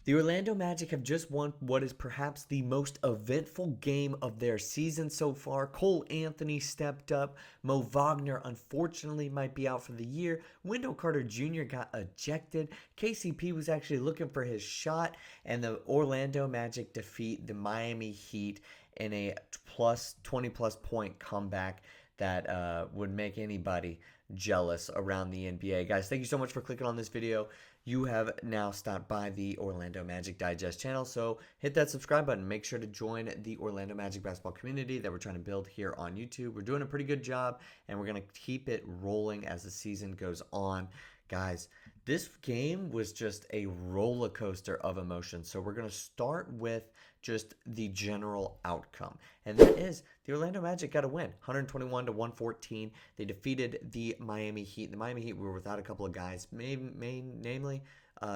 The Orlando Magic have just won what is perhaps the most eventful game of their season so far. Cole Anthony stepped up. Mo Wagner, unfortunately, might be out for the year. Wendell Carter Jr. got ejected. KCP was actually looking for his shot. And the Orlando Magic defeat the Miami Heat in a 20-plus point comeback that would make anybody jealous around the NBA. Guys, thank you so much for clicking on this video. You have now stopped by the Orlando Magic Digest channel, so hit that subscribe button. Make sure to join the Orlando Magic basketball community that we're trying to build here on YouTube. We're doing a pretty good job, and we're going to keep it rolling as the season goes on. Guys, this game was just a roller coaster of emotions, so we're going to start with just the general outcome, and that is the Orlando Magic got a win, 121-114. They defeated the Miami Heat. The Miami Heat were without a couple of guys, namely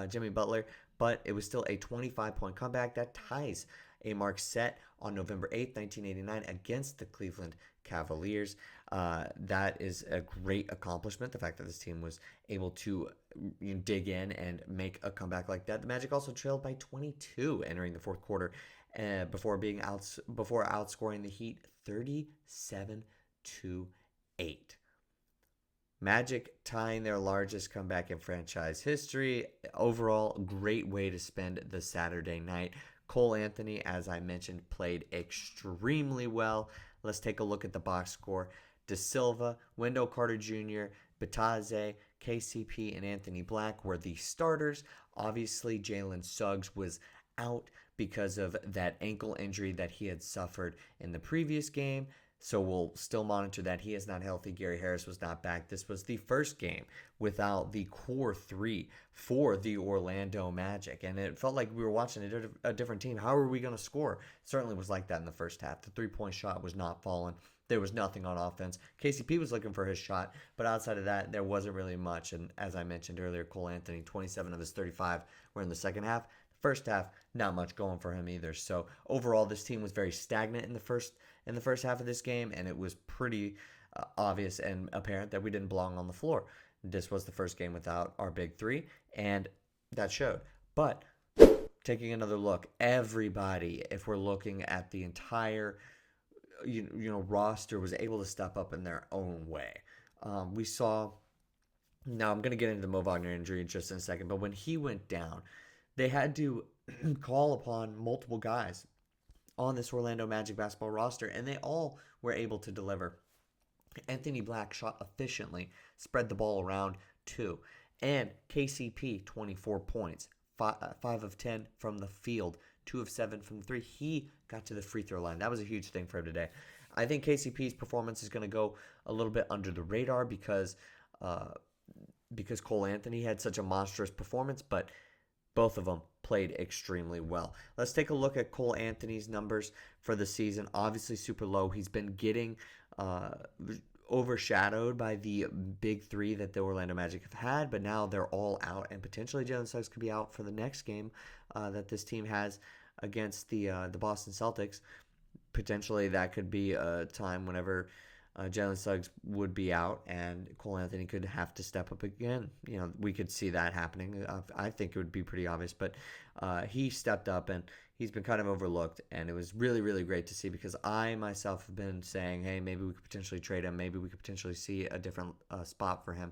Jimmy Butler, but it was still a 25-point comeback that ties a mark set on November 8th, 1989 against the Cleveland Cavaliers. That is a great accomplishment, the fact that this team was able to dig in and make a comeback like that. The Magic also trailed by 22 entering the fourth quarter before outscoring the Heat 37-8. Magic tying their largest comeback in franchise history. Overall, great way to spend the Saturday night. Cole Anthony, as I mentioned, played extremely well. Let's take a look at the box score. De Silva, Wendell Carter Jr., Bataze, KCP, and Anthony Black were the starters. Obviously, Jalen Suggs was out because of that ankle injury that he had suffered in the previous game. So we'll still monitor that. He is not healthy. Gary Harris was not back. This was the first game without the core three for the Orlando Magic. And it felt like we were watching a different team. How are we going to score? It certainly was like that in the first half. The three-point shot was not falling. There was nothing on offense. KCP was looking for his shot, but outside of that, there wasn't really much. And as I mentioned earlier, Cole Anthony, 27 of his 35 were in the second half. First half, not much going for him either. So overall, this team was very stagnant in the first half of this game, and it was pretty obvious and apparent that we didn't belong on the floor. This was the first game without our big three, and that showed. But taking another look, everybody, if we're looking at the entire roster, was able to step up in their own way. We saw. Now I'm going to get into the Mo Wagner injury in just in a second, but when he went down, they had to call upon multiple guys on this Orlando Magic basketball roster, and they all were able to deliver. Anthony Black shot efficiently, spread the ball around too, and KCP, 24 points, 5 of 10 from the field, 2 of 7 from the three. He got to the free throw line. That was a huge thing for him today. I think KCP's performance is going to go a little bit under the radar because Cole Anthony had such a monstrous performance, but both of them played extremely well. Let's take a look at Cole Anthony's numbers for the season. Obviously super low. He's been getting overshadowed by the big three that the Orlando Magic have had, but now they're all out, and potentially Jalen Suggs could be out for the next game that this team has against the Boston Celtics. Potentially that could be a time whenever Jalen Suggs would be out and Cole Anthony could have to step up again. We could see that happening. I think it would be pretty obvious, but he stepped up and he's been kind of overlooked, and it was really, really great to see because I myself have been saying, hey, maybe we could potentially trade him. Maybe we could potentially see a different spot for him.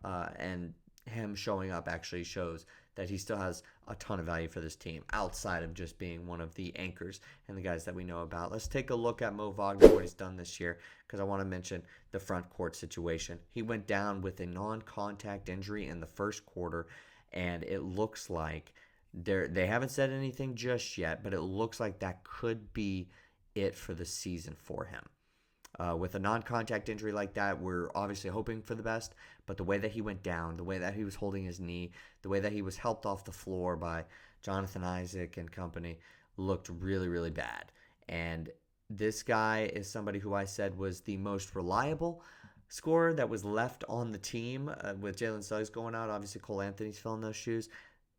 And him showing up actually shows that he still has a ton of value for this team outside of just being one of the anchors and the guys that we know about. Let's take a look at Mo Wagner, what he's done this year, because I want to mention the front court situation. He went down with a non-contact injury in the first quarter, and it looks like they haven't said anything just yet, but it looks like that could be it for the season for him. With a non-contact injury like that, we're obviously hoping for the best, but the way that he went down, the way that he was holding his knee, the way that he was helped off the floor by Jonathan Isaac and company looked really, really bad. And this guy is somebody who I said was the most reliable scorer that was left on the team with Jalen Suggs going out. Obviously, Cole Anthony's filling those shoes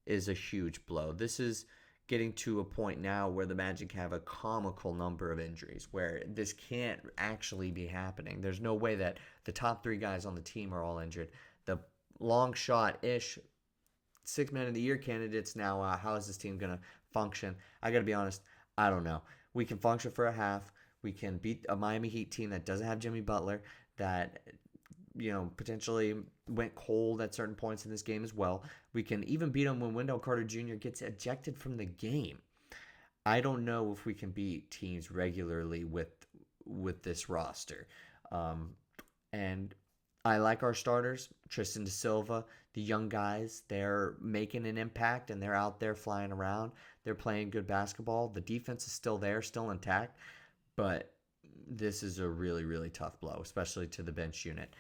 is a huge blow. This is getting to a point now where the Magic have a comical number of injuries where this can't actually be happening. There's no way that the top three guys on the team are all injured. The long shot-ish six man of the year candidates now. How is this team going to function? I got to be honest, I don't know. We can function for a half. We can beat a Miami Heat team that doesn't have Jimmy Butler, that potentially went cold at certain points in this game as well. We can even beat them when Wendell Carter Jr. gets ejected from the game. I don't know if we can beat teams regularly with this roster. And I like our starters, Tristan da Silva, the young guys. They're making an impact, and they're out there flying around. They're playing good basketball. The defense is still there, still intact. But this is a really, really tough blow, especially to the bench unit.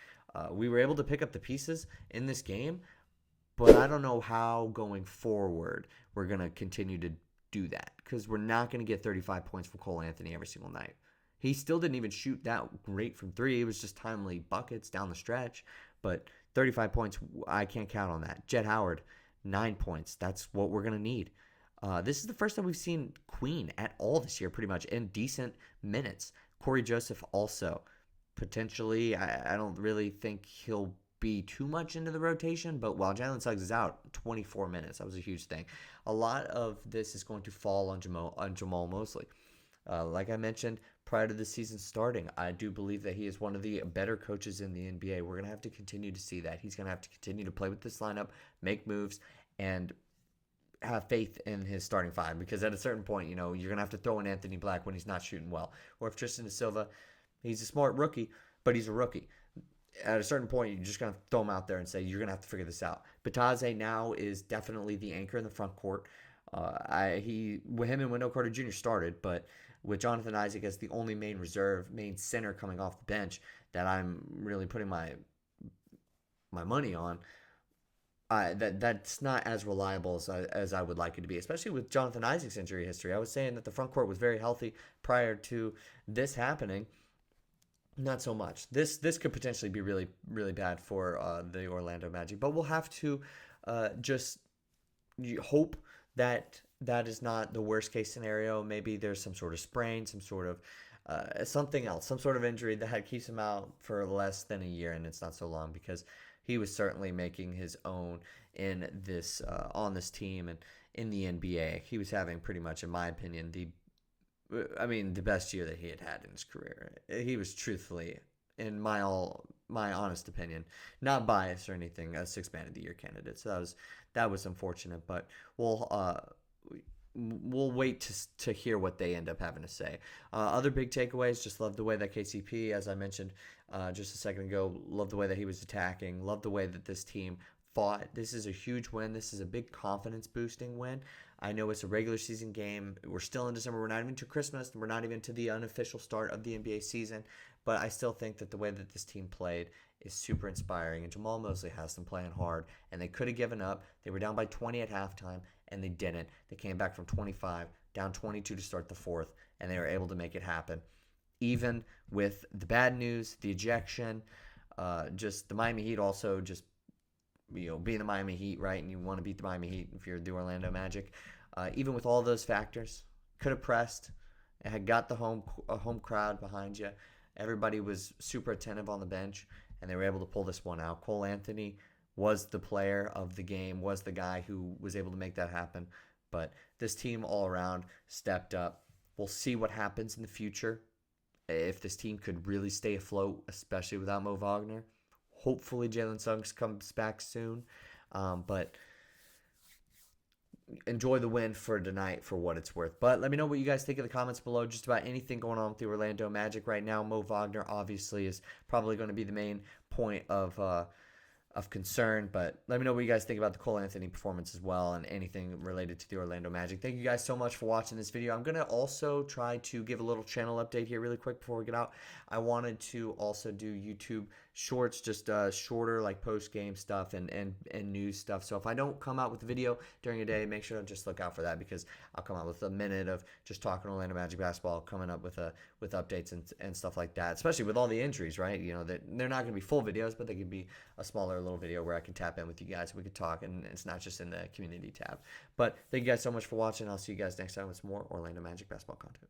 We were able to pick up the pieces in this game, but I don't know how going forward we're going to continue to do that, because we're not going to get 35 points from Cole Anthony every single night. He still didn't even shoot that great from three. It was just timely buckets down the stretch. But 35 points, I can't count on that. Jett Howard, 9 points. That's what we're going to need. This is the first time we've seen Queen at all this year, pretty much, in decent minutes. Corey Joseph also. Potentially, I don't really think he'll be too much into the rotation, but while Jalen Suggs is out, 24 minutes. That was a huge thing. A lot of this is going to fall on Jamahl Mosley. Like I mentioned, prior to the season starting, I do believe that he is one of the better coaches in the NBA. We're going to have to continue to see that. He's going to have to continue to play with this lineup, make moves, and have faith in his starting five, because at a certain point, you're going to have to throw in Anthony Black when he's not shooting well. Or if Tristan da Silva, he's a smart rookie, but he's a rookie. At a certain point, you're just going to throw him out there and say, you're going to have to figure this out. Bataze now is definitely the anchor in the front court. Him and Wendell Carter Jr. started, but with Jonathan Isaac as the only main center coming off the bench that I'm really putting my money on, that's not as reliable as I would like it to be, especially with Jonathan Isaac's injury history. I was saying that the front court was very healthy prior to this happening. Not so much. This could potentially be really, really bad for the Orlando Magic, but we'll have to just hope that is not the worst case scenario. Maybe there's some sort of sprain, some sort of something else, some sort of injury that keeps him out for less than a year, and it's not so long, because he was certainly making his own in this on this team and in the NBA. He was having pretty much, in my opinion, the best year that he had in his career. He was truthfully, in my honest opinion, not biased or anything, a six-man of the year candidate. So that was unfortunate, but we'll wait to hear what they end up having to say. Other big takeaways, just love the way that KCP, as I mentioned just a second ago, love the way that he was attacking, love the way that this team fought. This is a huge win. This is a big confidence-boosting win. I know it's a regular season game. We're still in December. We're not even to Christmas. We're not even to the unofficial start of the NBA season. But I still think that the way that this team played is super inspiring. And Jamahl Mosley has them playing hard. And they could have given up. They were down by 20 at halftime, and they didn't. They came back from 25, down 22 to start the fourth, and they were able to make it happen. Even with the bad news, the ejection, just the Miami Heat also just being the Miami Heat, right? And you want to beat the Miami Heat if you're the Orlando Magic. Even with all those factors, could have pressed, had got the home crowd behind you. Everybody was super attentive on the bench, and they were able to pull this one out. Cole Anthony was the player of the game, was the guy who was able to make that happen. But this team all around stepped up. We'll see what happens in the future. If this team could really stay afloat, especially without Mo Wagner. Hopefully Jalen Suggs comes back soon. But enjoy the win for tonight for what it's worth. But let me know what you guys think in the comments below, just about anything going on with the Orlando Magic right now. Mo Wagner obviously is probably going to be the main point of concern, but let me know what you guys think about the Cole Anthony performance as well, and anything related to the Orlando Magic. Thank you guys so much for watching this video. I'm going to also try to give a little channel update here really quick before we get out. I wanted to also do YouTube shorts, just shorter, like post-game stuff and news stuff. So if I don't come out with a video during a day, make sure to just look out for that, because I'll come out with a minute of just talking Orlando Magic basketball, coming up with updates and stuff like that, especially with all the injuries, right? That they're not going to be full videos, but they could be a smaller little video where I can tap in with you guys and we could talk, and it's not just in the community tab. But thank you guys so much for watching. I'll see you guys next time with some more Orlando Magic basketball content.